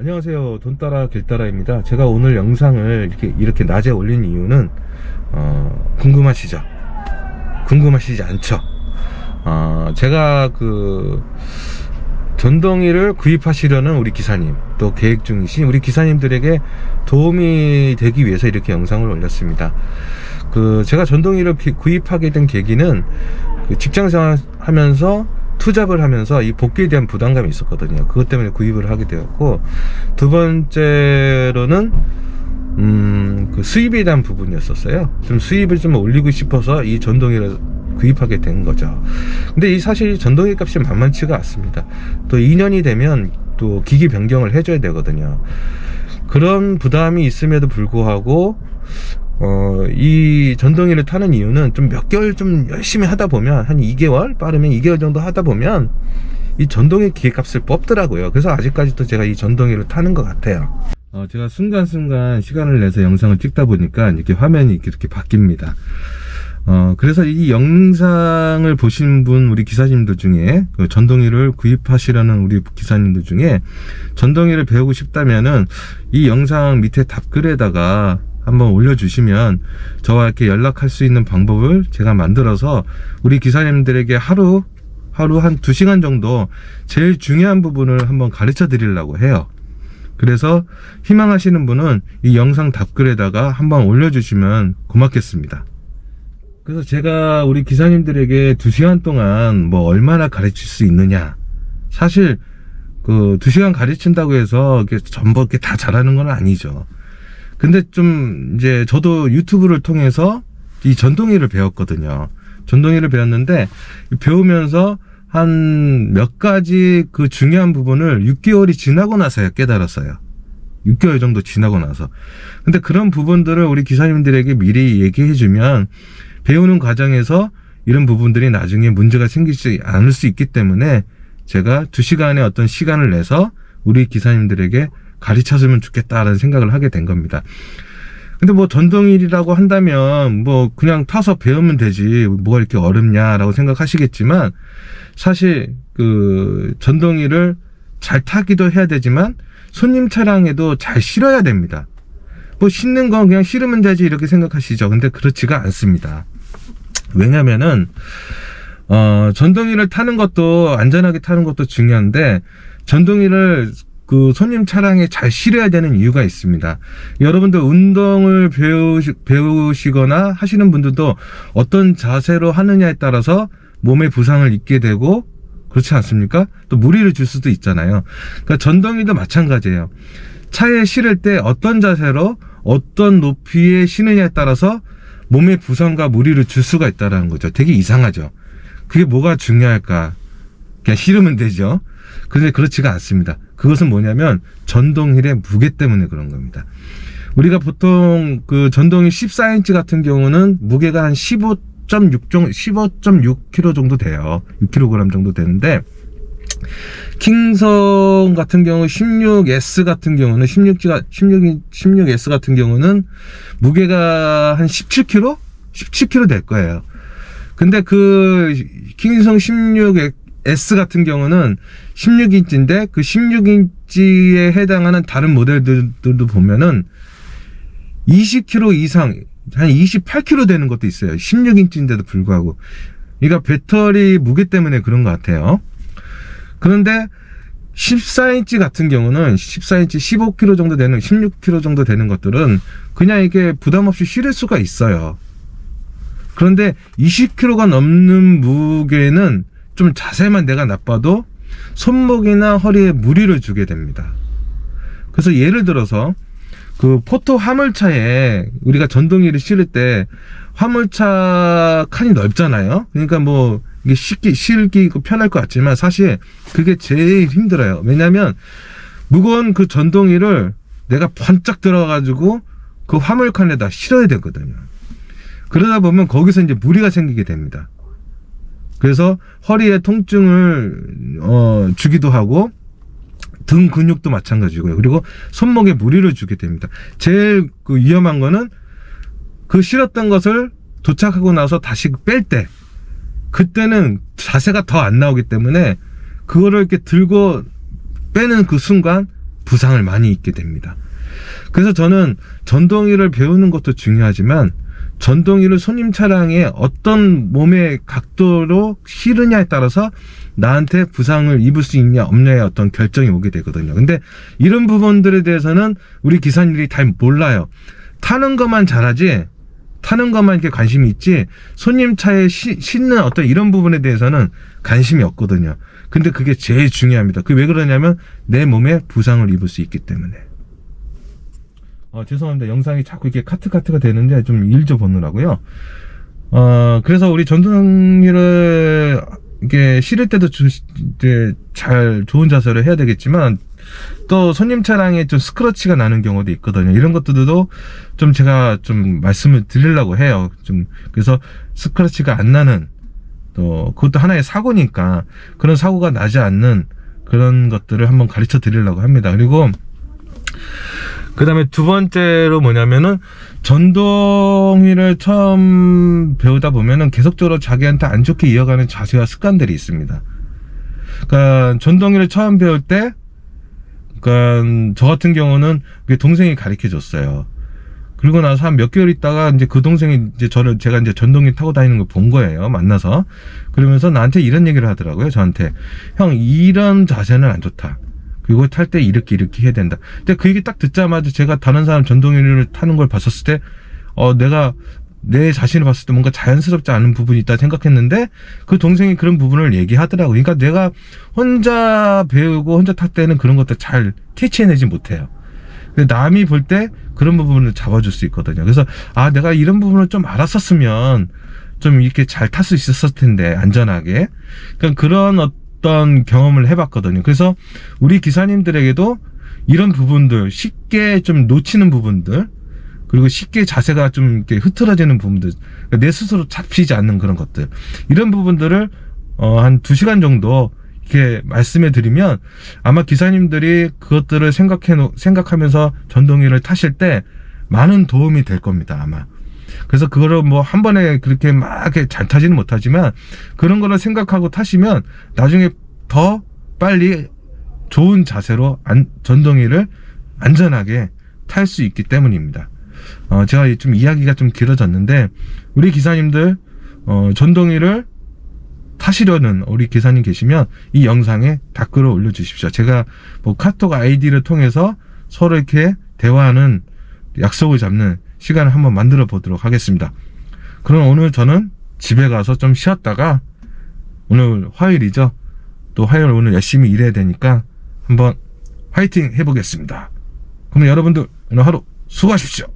안녕하세요. 돈 따라 길 따라입니다. 제가 오늘 영상을 이렇게 낮에 올린 이유는 궁금하시죠? 궁금하시지 않죠? 제가 그 전동이를 구입하시려는 우리 기사님, 또 계획 중이신 우리 기사님들에게 도움이 되기 위해서 이렇게 영상을 올렸습니다. 제가 전동이를 구입하게 된 계기는 직장생활 하면서 투잡을 하면서 이 복귀에 대한 부담감이 있었거든요. 그것 때문에 구입을 하게 되었고, 두 번째로는 수입에 대한 부분이었었어요. 좀 수입을 좀 올리고 싶어서 이 전동이를 구입하게 된 거죠. 근데 사실 전동이 값이 만만치가 않습니다. 또 2년이 되면 또 기기 변경을 해줘야 되거든요. 그런 부담이 있음에도 불구하고 이 전동이를 타는 이유는 좀 몇 개월 좀 열심히 하다 보면, 한 2개월, 빠르면 2개월 정도 하다 보면 이 전동이 기계값을 뽑더라고요. 그래서 아직까지도 제가 이 전동이를 타는 것 같아요. 제가 순간순간 시간을 내서 영상을 찍다 보니까 이렇게 화면이 이렇게 바뀝니다. 그래서 이 영상을 보신 분, 우리 기사님들 중에, 전동이를 구입하시려는 우리 기사님들 중에 전동이를 배우고 싶다면은 이 영상 밑에 답글에다가 한번 올려주시면 저와 이렇게 연락할 수 있는 방법을 제가 만들어서 우리 기사님들에게 하루 한 2시간 정도 제일 중요한 부분을 한번 가르쳐 드리려고 해요. 그래서 희망하시는 분은 이 영상 답글에다가 한번 올려주시면 고맙겠습니다. 그래서 제가 우리 기사님들에게 2시간 동안 뭐 얼마나 가르칠 수 있느냐, 사실 2시간 가르친다고 해서 이렇게 전부 이렇게 다 잘하는 건 아니죠. 근데 좀 이제 저도 유튜브를 통해서 이 전동이를 배웠거든요. 전동이를 배웠는데 배우면서 한 몇 가지 그 중요한 부분을 6개월이 지나고 나서야 깨달았어요. 6개월 정도 지나고 나서. 근데 그런 부분들을 우리 기사님들에게 미리 얘기해주면 배우는 과정에서 이런 부분들이 나중에 문제가 생기지 않을 수 있기 때문에 제가 2시간의 어떤 시간을 내서 우리 기사님들에게 가르쳐주면 좋겠다라는 생각을 하게 된 겁니다. 근데 뭐 전동일이라고 한다면 뭐 그냥 타서 배우면 되지, 뭐가 이렇게 어렵냐라고 생각하시겠지만, 사실 전동일을 잘 타기도 해야 되지만 손님 차량에도 잘 실어야 됩니다. 뭐 싣는 건 그냥 실으면 되지 이렇게 생각하시죠. 근데 그렇지가 않습니다. 왜냐면은 전동이를 타는 것도, 안전하게 타는 것도 중요한데, 전동이를 손님 차량에 잘 실어야 되는 이유가 있습니다. 여러분들 운동을 배우시거나 하시는 분들도 어떤 자세로 하느냐에 따라서 몸에 부상을 입게 되고, 그렇지 않습니까? 또 무리를 줄 수도 있잖아요. 그러니까 전동이도 마찬가지예요. 차에 실을 때 어떤 자세로 어떤 높이에 실느냐에 따라서 몸에 부상과 무리를 줄 수가 있다는 거죠. 되게 이상하죠. 그게 뭐가 중요할까? 그냥 실으면 되죠. 그런데 그렇지가 않습니다. 그것은 뭐냐면 전동휠의 무게 때문에 그런 겁니다. 우리가 보통 전동휠 14인치 같은 경우는 무게가 한 15.6kg 정도 돼요. 6kg 정도 되는데, 킹성 같은 경우 16S 같은 경우는 16S 같은 경우는 무게가 한 17kg? 17kg 될 거예요. 근데 킹성 16S 같은 경우는 16인치인데 그 16인치에 해당하는 다른 모델들도 보면은 20kg 이상, 한 28kg 되는 것도 있어요. 16인치인데도 불구하고. 그러니까 배터리 무게 때문에 그런 것 같아요. 그런데 14인치 같은 경우는 14인치 15kg 정도 되는, 16kg 정도 되는 것들은 그냥 이게 부담 없이 실을 수가 있어요. 그런데 20kg가 넘는 무게는 좀 자세만 내가 나빠도 손목이나 허리에 무리를 주게 됩니다. 그래서 예를 들어서 포토 화물차에 우리가 전동이를 실을 때 화물차 칸이 넓잖아요. 그러니까 뭐 이게 실기 편할 것 같지만 사실 그게 제일 힘들어요. 왜냐면 무거운 전동이를 내가 번쩍 들어가지고 그 화물칸에다 실어야 되거든요. 그러다 보면 거기서 이제 무리가 생기게 됩니다. 그래서 허리에 통증을 주기도 하고, 등 근육도 마찬가지고요. 그리고 손목에 무리를 주게 됩니다. 제일 위험한 거는 실었던 것을 도착하고 나서 다시 뺄 때, 그때는 자세가 더 안 나오기 때문에 그거를 이렇게 들고 빼는 그 순간 부상을 많이 입게 됩니다. 그래서 저는 전동기를 배우는 것도 중요하지만 전동기를 손님 차량에 어떤 몸의 각도로 실으냐에 따라서 나한테 부상을 입을 수 있냐 없냐의 어떤 결정이 오게 되거든요. 근데 이런 부분들에 대해서는 우리 기사님들이 잘 몰라요. 타는 것만 잘하지, 타는 것만 이렇게 관심이 있지 손님 차에 싣는 어떤 이런 부분에 대해서는 관심이 없거든요. 근데 그게 제일 중요합니다. 그게 왜 그러냐면 내 몸에 부상을 입을 수 있기 때문에. 죄송합니다. 영상이 자꾸 이렇게 카트가 되는데 좀 일 좀 보느라고요. 그래서 우리 전동기를 이게 실을 때도 잘 좋은 자세로 해야 되겠지만 또 손님 차량에 좀 스크래치가 나는 경우도 있거든요. 이런 것들도 좀 제가 좀 말씀을 드리려고 해요. 좀 그래서 스크래치가 안 나는, 또 그것도 하나의 사고니까 그런 사고가 나지 않는 그런 것들을 한번 가르쳐 드리려고 합니다. 그리고 그 다음에 두 번째로 뭐냐면은 전동기를 처음 배우다 보면은 계속적으로 자기한테 안 좋게 이어가는 자세와 습관들이 있습니다. 그러니까 전동기를 처음 배울 때, 그러니까 저 같은 경우는 동생이 가르쳐 줬어요. 그리고 나서 한 몇 개월 있다가 이제 그 동생이 이제 제가 이제 전동기 타고 다니는 걸 본 거예요. 만나서. 그러면서 나한테 이런 얘기를 하더라고요. 저한테. 형, 이런 자세는 안 좋다. 그리고 탈 때 이렇게 해야 된다. 근데 그 얘기 딱 듣자마자 제가 다른 사람 전동기를 타는 걸 봤었을 때, 내가 내 자신을 봤을 때 뭔가 자연스럽지 않은 부분이 있다 생각했는데, 그 동생이 그런 부분을 얘기하더라고요. 그러니까 내가 혼자 배우고 혼자 탈 때는 그런 것들 잘 캐치해내지 못해요. 근데 남이 볼 때 그런 부분을 잡아줄 수 있거든요. 그래서, 내가 이런 부분을 좀 알았었으면 좀 이렇게 잘 탈 수 있었을 텐데, 안전하게. 그러니까 그런 어떤 경험을 해봤거든요. 그래서 우리 기사님들에게도 이런 부분들, 쉽게 좀 놓치는 부분들, 그리고 쉽게 자세가 좀 이렇게 흐트러지는 부분들, 그러니까 내 스스로 잡히지 않는 그런 것들, 이런 부분들을 한 2시간 정도 이렇게 말씀해 드리면 아마 기사님들이 그것들을 생각하면서 전동기를 타실 때 많은 도움이 될 겁니다, 아마. 그래서 그거를 뭐 한 번에 그렇게 막 잘 타지는 못하지만 그런 거를 생각하고 타시면 나중에 더 빨리 좋은 자세로 전동기를 안전하게 탈 수 있기 때문입니다. 제가 좀 이야기가 좀 길어졌는데, 우리 기사님들 전동기를 타시려는 우리 기사님 계시면 이 영상에 댓글을 올려주십시오. 제가 뭐 카톡 아이디를 통해서 서로 이렇게 대화하는, 약속을 잡는 시간을 한번 만들어 보도록 하겠습니다. 그럼 오늘 저는 집에 가서 좀 쉬었다가, 오늘 화요일이죠. 또 화요일 오늘 열심히 일해야 되니까 한번 화이팅 해보겠습니다. 그럼 여러분들 오늘 하루 수고하십시오.